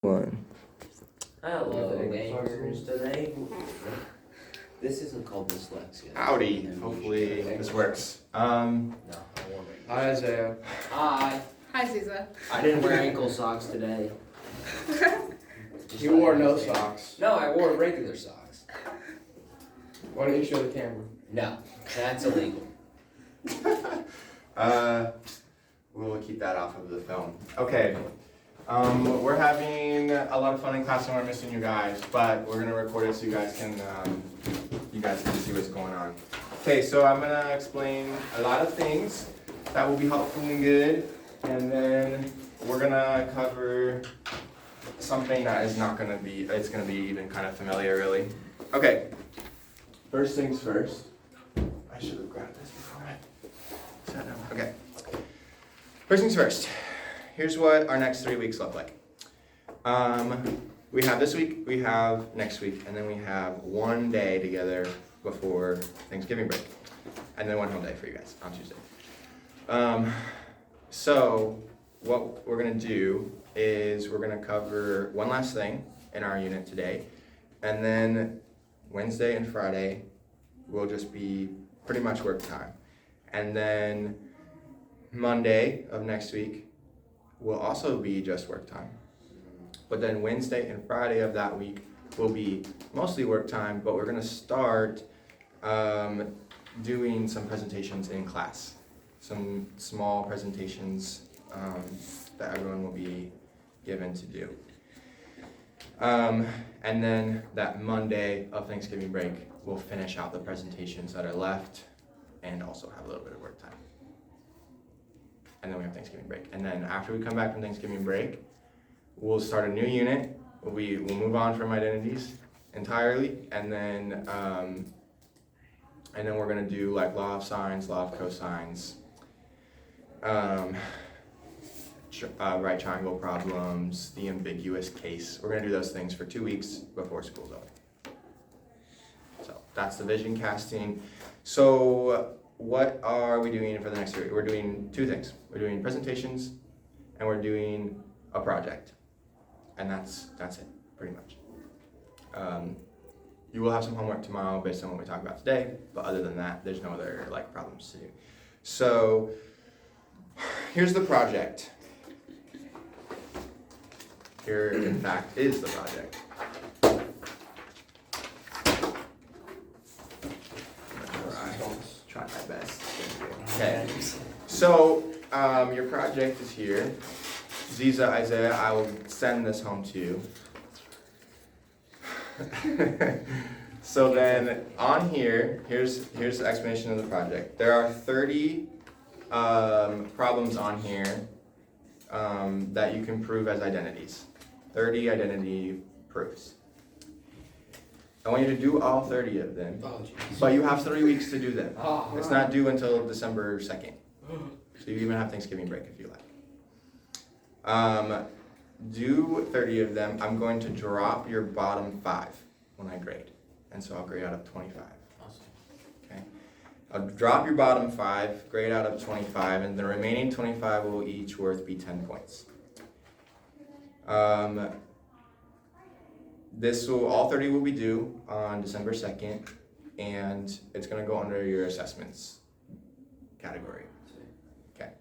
One. Hello, gamers. Today, this isn't called dyslexia. Howdy. Hopefully this works. No, I won't. Hi, Isaiah. Hi. Hi, Caesar. I didn't wear ankle socks today. You wore no socks. No, I wore regular socks. Why don't you show the camera? No, that's illegal. We'll keep that off of the film. Okay. We're having a lot of fun in class and we're missing you guys, but we're gonna record it so you guys can see what's going on. Okay, so I'm gonna explain a lot of things that will be helpful and good, and then we're gonna cover something that is not gonna be, it's gonna be even kind of familiar really. Okay, first things first. I should have grabbed this before I sat down. Okay. First things first, here's what our next 3 weeks look like. We have this week, we have next week, and then we have one day together before Thanksgiving break. And then one whole day for you guys on Tuesday. So what we're gonna do is we're gonna cover one last thing in our unit today. And then Wednesday and Friday will just be pretty much work time. And then Monday of next week will also be just work time. But then Wednesday and Friday of that week will be mostly work time, but we're gonna start doing some presentations in class. Some small presentations that everyone will be given to do. And then that Monday of Thanksgiving break, we'll finish out the presentations that are left and also have a little bit of work time. And then we have Thanksgiving break. And then after we come back from Thanksgiving break, we'll start a new unit. We'll move on from identities entirely, and then we're gonna do like law of sines, law of cosines, right triangle problems, the ambiguous case. We're gonna do those things for 2 weeks before school's over. So that's the vision casting. So what are we doing for the next year? We're doing two things. We're doing presentations and we're doing a project. And that's it, pretty much. You will have some homework tomorrow based on what we talked about today, but other than that, there's no other like problems to do. So here's the project. Here, in fact, is the project. Try my best. Okay, so your project is here. Ziza, Isaiah, I will send this home to you. So then on here, here's the explanation of the project. There are 30 problems on here that you can prove as identities. 30 identity proofs. I want you to do all 30 of them, but you have 3 weeks to do them. It's not due until December 2nd. So you even have Thanksgiving break if you like. Do 30 of them. I'm going to drop your bottom 5 when I grade. And so I'll grade out of 25. Awesome. Okay. I'll drop your bottom 5, grade out of 25, and the remaining 25 will each worth be 10 points. All 30 will be due on December 2nd, and it's gonna go under your assessments category. Okay.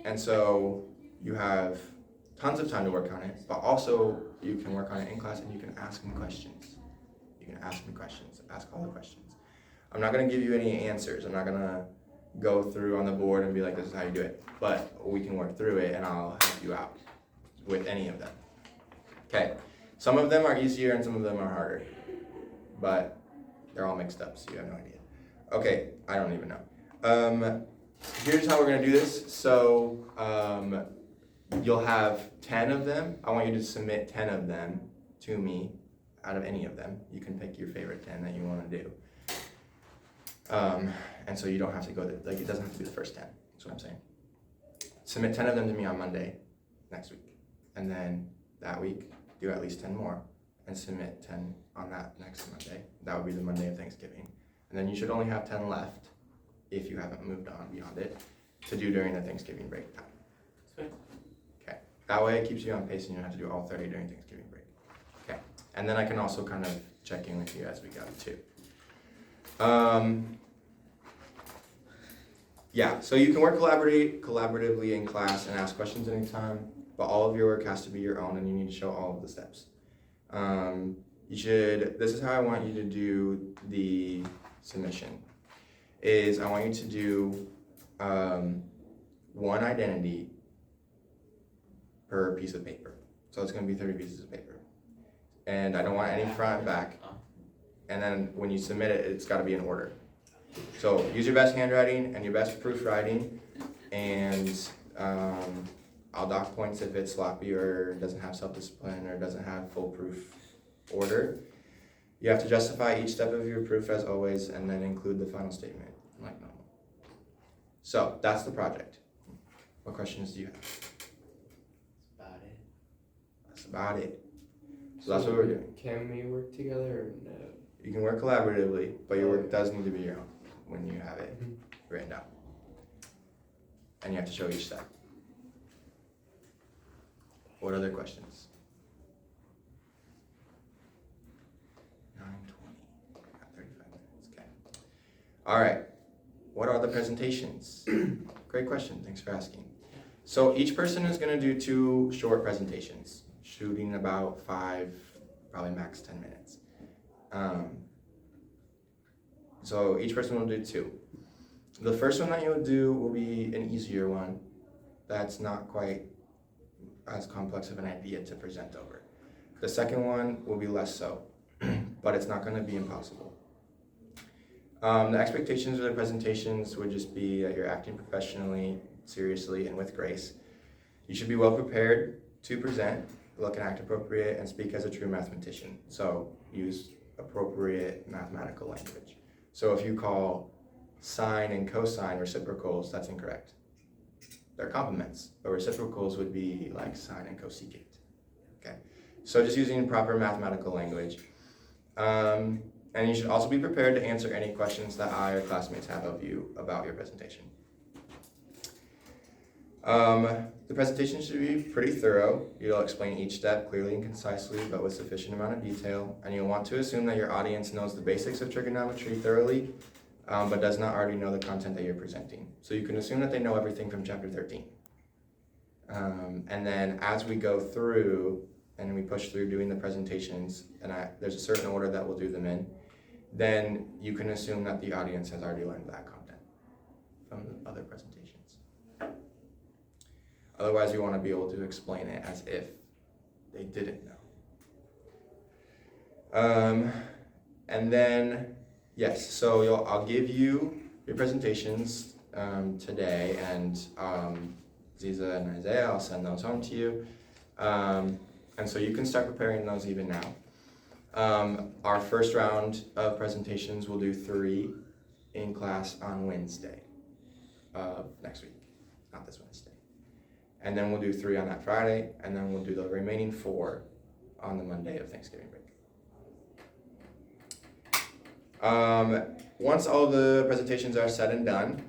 And so you have tons of time to work on it, but also you can work on it in class and you can ask me questions. Ask all the questions. I'm not gonna give you any answers. I'm not gonna go through on the board and be like, this is how you do it. But we can work through it and I'll help you out with any of them. Okay, some of them are easier and some of them are harder, but they're all mixed up, so you have no idea. Okay, I don't even know. Here's how we're gonna do this. So you'll have 10 of them. I want you to submit 10 of them to me out of any of them. You can pick your favorite 10 that you wanna do. And so you don't have to go, it doesn't have to be the first 10, that's what I'm saying. Submit 10 of them to me on Monday next week. And then that week, do at least 10 more and submit 10 on that next Monday. That would be the Monday of Thanksgiving. And then you should only have 10 left if you haven't moved on beyond it to do during the Thanksgiving break time. Sweet. Okay. That way it keeps you on pace and you don't have to do all 30 during Thanksgiving break. Okay, and then I can also kind of check in with you as we go too. Yeah, so you can work collaboratively in class and ask questions anytime, but all of your work has to be your own and you need to show all of the steps. This is how I want you to do the submission, is I want you to do one identity per piece of paper. So it's gonna be 30 pieces of paper. And I don't want any front and back. And then when you submit it, it's gotta be in order. So use your best handwriting and your best proofwriting, and I'll dock points if it's sloppy or doesn't have self-discipline or doesn't have foolproof order. You have to justify each step of your proof as always, and then include the final statement like normal. So that's the project. What questions do you have? About it. That's about it. So that's what we're doing. Can we work together or no? You can work collaboratively, but your work does need to be your own when you have it written down. And you have to show each step. What other questions? 9:20. Got 35 minutes. Okay. All right. What are the presentations? Great question. Thanks for asking. So each person is going to do 2 short presentations, shooting about 5, probably max 10 minutes. So each person will do 2. The first one that you'll do will be an easier one. That's not quite as complex of an idea to present over. The second one will be less so, but it's not going to be impossible. The expectations of the presentations would just be that you're acting professionally, seriously, and with grace. You should be well prepared to present, look and act appropriate, and speak as a true mathematician. So use appropriate mathematical language. So if you call sine and cosine reciprocals, that's incorrect. They're complements, but reciprocals would be like sine and cosecant. Okay, so just using proper mathematical language. And you should also be prepared to answer any questions that I or classmates have of you about your presentation. The presentation should be pretty thorough. You'll explain each step clearly and concisely, but with sufficient amount of detail. And you'll want to assume that your audience knows the basics of trigonometry thoroughly, but does not already know the content that you're presenting. So you can assume that they know everything from chapter 13. And then as we go through and we push through doing the presentations, and there's a certain order that we'll do them in, then you can assume that the audience has already learned that content from the other presentations. Otherwise, you want to be able to explain it as if they didn't know. And then, yes, so I'll give you your presentations today, and Ziza and Isaiah, I'll send those home to you. And so you can start preparing those even now. Our first round of presentations, we'll do 3 in class on Wednesday of next week, not this Wednesday. And then we'll do 3 on that Friday, and then we'll do the remaining 4 on the Monday of Thanksgiving break. Once all the presentations are said and done,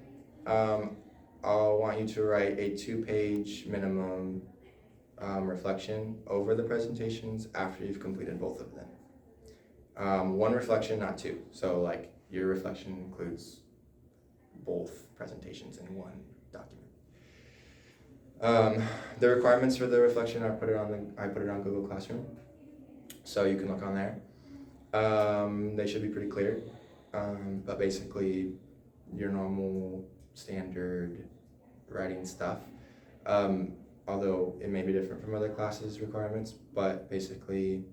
I'll want you to write a 2-page minimum reflection over the presentations after you've completed both of them. 1 reflection, not 2. So like your reflection includes both presentations in 1 document. The requirements for the reflection I put it on Google Classroom, so you can look on there. They should be pretty clear, but basically your normal standard writing stuff. Although it may be different from other classes' requirements, but basically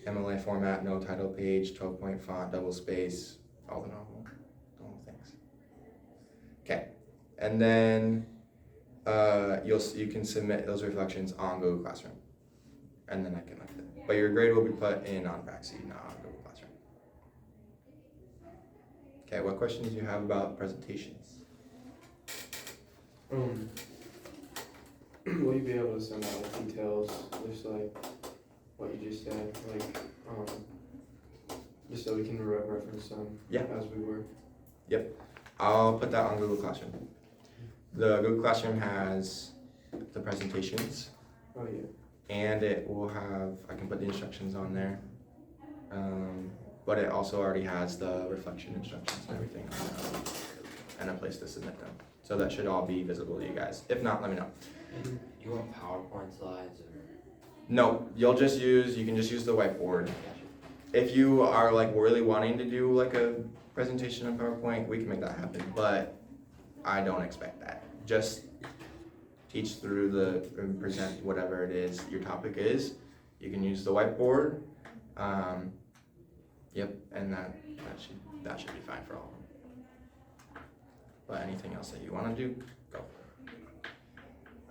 MLA format, no title page, 12-point font, double space, all the normal things. Okay, and then you can submit those reflections on Google Classroom, and then I can look at them. But your grade will be put in on Backseat, not on Google Classroom. Okay, what questions do you have about presentations? Will you be able to send out the details, just like what you just said, like, just so we can reference them as we work? Yep, I'll put that on Google Classroom. The Google Classroom has the presentations, Oh, yeah. And it will have, I can put the instructions on there. But it also already has the reflection instructions and everything on there, and a place to submit them. So that should all be visible to you guys. If not, let me know. And you want PowerPoint slides or? No, you can just use the whiteboard. If you are like really wanting to do like a presentation on PowerPoint, we can make that happen, but I don't expect that. Just teach through and present whatever it is your topic is. You can use the whiteboard. Yep, and that should be fine for all of them. But anything else that you want to do, go for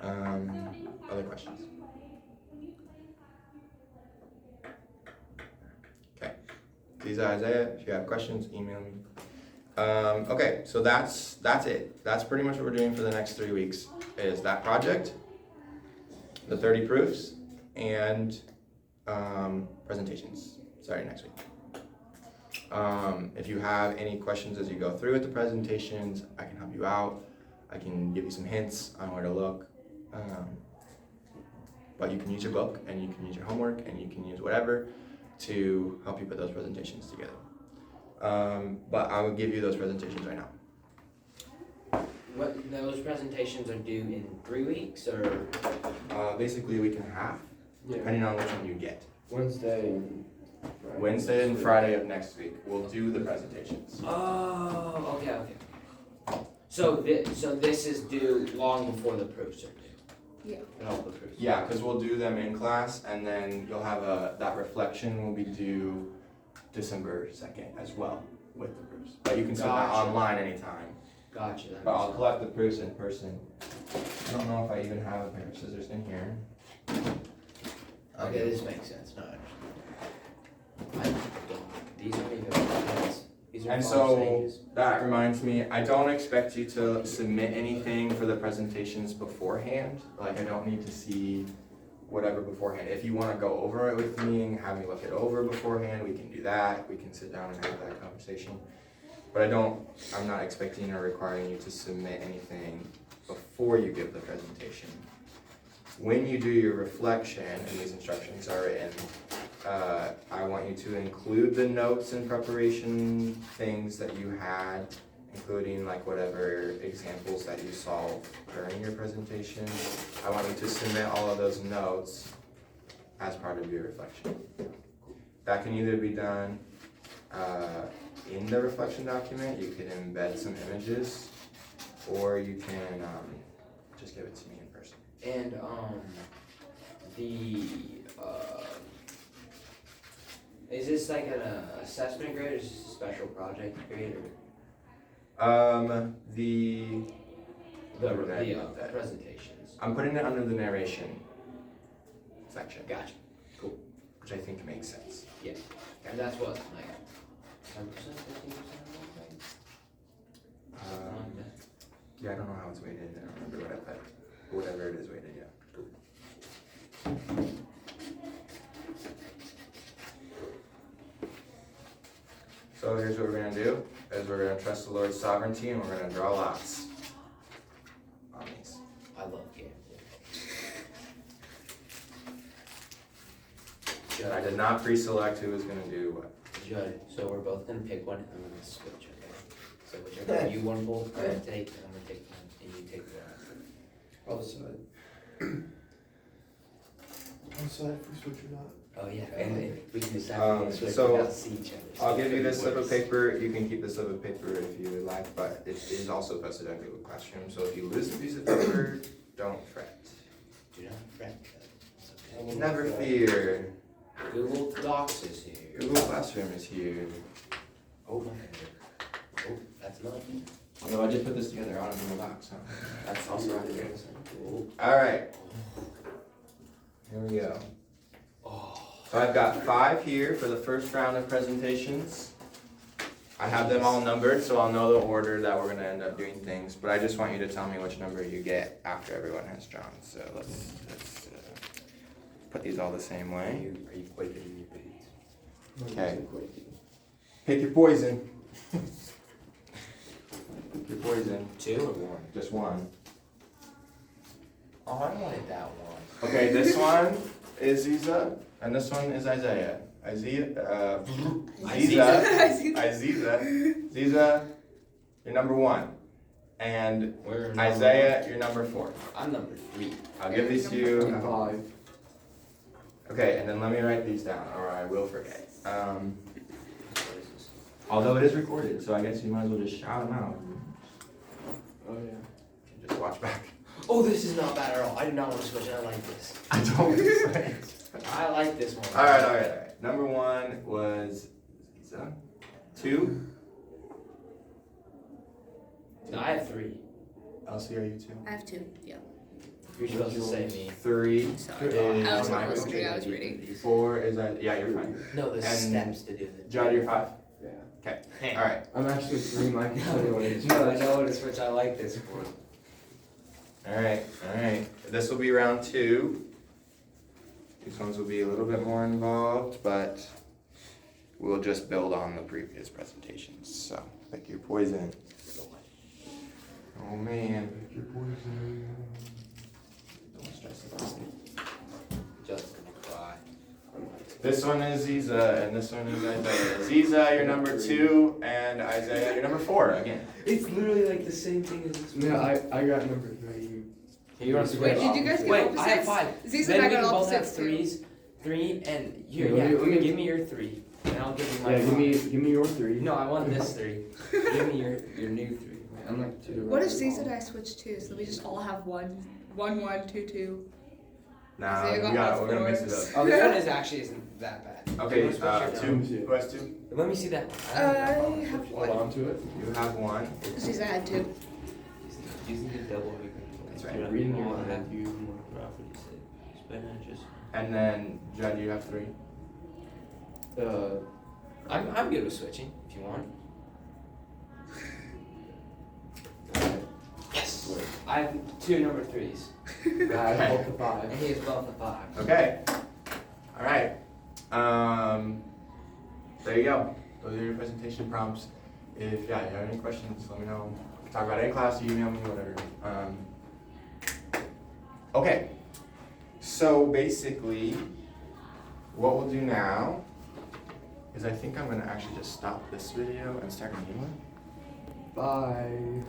it. Other questions? Okay. These are Isaiah. If you have questions, email me. Okay, so that's it. That's pretty much what we're doing for the next 3 weeks. Is that project, the 30 proofs, and presentations starting next week. If you have any questions as you go through with the presentations, I can help you out. I can give you some hints on where to look. But you can use your book, and you can use your homework, and you can use whatever to help you put those presentations together. But I will give you those presentations right now. What, those presentations are due in 3 weeks or? Basically a week and a half, Yeah. depending on which one you get. Wednesday and Friday. Wednesday and Friday of next week, we'll do the presentations. Oh, okay. So this is due long before the proofs are due? Yeah. And all the proofs? Yeah, because we'll do them in class, and then you'll have that reflection will be due December 2nd as well with the proofs. But you can send that Gotcha. online anytime. Gotcha. That But I'll makes sense. collect the proofs in person. I don't know if I even have a pair of scissors in here. Okay, this makes sense. No, I don't. These aren't even plans. These are And font so stages. that reminds me, I don't expect you to submit anything for the presentations beforehand. Like I don't need to see whatever beforehand. If you want to go over it with me and have me look it over beforehand, we can do that. We can sit down and have that conversation. But I'm not expecting or requiring you to submit anything before you give the presentation. When you do your reflection, and these instructions are written, I want you to include the notes and preparation things that you had, including like whatever examples that you solved during your presentation. I want you to submit all of those notes as part of your reflection. That can either be done in the reflection document, you can embed some images, or you can just give it to me in person. And is this like an assessment grade or is this a special project grade or The presentations? I'm putting it under the narration section, Gotcha. which I think makes sense. Yeah. And that's what, like 10%, 15%? Yeah, I don't know how it's weighted. I don't remember what I put. But whatever it is weighted, yeah. So here's what we're gonna do, is we're gonna trust the Lord's sovereignty and we're gonna draw lots on these. I love gambling. I did not pre-select who was gonna do what. Judge, so we're both gonna pick one and I'm gonna switch, okay? So whichever you want both, I'm gonna take, and I'm gonna take one, and you take the rest. I'll decide. I'll decide if we switch or not. Oh, yeah, and then we can decide if we switch so without seeing each other. So I'll it's give you gonna this be slip of worse. paper. You can keep this slip of paper if you would like, but it is also posted on Google Classroom. So if you lose a piece of paper, don't fret. Do not fret, it's okay. Never fear. Google Docs is here. Google Classroom is here. Oh, my God. Oh, that's mine. No, I just put this together on a Google Docs, so that's also right here. Oh. All right, here we go. Oh. So I've got 5 here for the first round of presentations. I have them all numbered, so I'll know the order that we're gonna end up doing things, but I just want you to tell me which number you get after everyone has drawn. So let's put these all the same Are way. you quaking in your boots? Okay. Pick your poison. Pick your poison. 2 or 1? Just one. Oh, I wanted that one. Okay, this one is Ziza, and this one is Isaiah. Ziza, you're number 1. And We're Isaiah, you're number 4. I'm number 3. I'll give these to you. 5. Okay, and then let me write these down, or I will forget. Although it is recorded, so I guess you might as well just shout them out. Oh yeah. Just watch back. Oh, this is not bad at all. I do not want to switch. I like this. I don't say. I like this one. All right. Number 1 was Ziza. 2. I have 3. Elsie, are you 2? I have 2, yeah. You're supposed to say me. 3 Sorry. is I wasn't Michael. listening, I was reading. 4 is yeah, you're fine. No, the And steps to do it. Judd, you're 5. Yeah. Okay. All right. I'm actually 3, Mike. Tell me what it is. No, I know what to switch. I like this one. All right. This will be round 2. These ones will be a little bit more involved, but we'll just build on the previous presentations. So, pick your poison. Oh man, pick your poison. Don't stress about it. Just gonna cry. This one is Ziza, and this one is Isaiah. Ziza, you're number 2, and Isaiah, you're number 4 again. It's literally like the same thing as this one. Yeah, I got number 3. You want to Wait, switch? did you guys get Wait, opposites? I have 5. Ziza Then and I we got can both have opposites too. 3, and here, Yeah, let me- give me your 3, and I'll give you my. Yeah, give 5. me your 3. No, I want this 3. Give me your new 3. I'm like 2. What if Caesar and I switch too? So we just all have 1, 1, 1, 2, 2. Nah, Isaiah got we're gonna mix it fours. up. Oh, this one isn't that bad. Okay, You wanna switch it? 2. Who has 2? Let me see that one. I have Hold on to it. You have 1. Caesar had 2. Using the double hook. That's right. Reading your mind. And then, Judd, you have 3. I'm good with switching if you want. Yes. I have 2 number 3s, I have both the and 5. he has both the 5. Okay. All right. There you go. Those are your presentation prompts. If you have any questions, let me know. We can talk about it in class, you email me, whatever. Okay. So basically, what we'll do now is I think I'm gonna actually just stop this video and start a new one. Bye.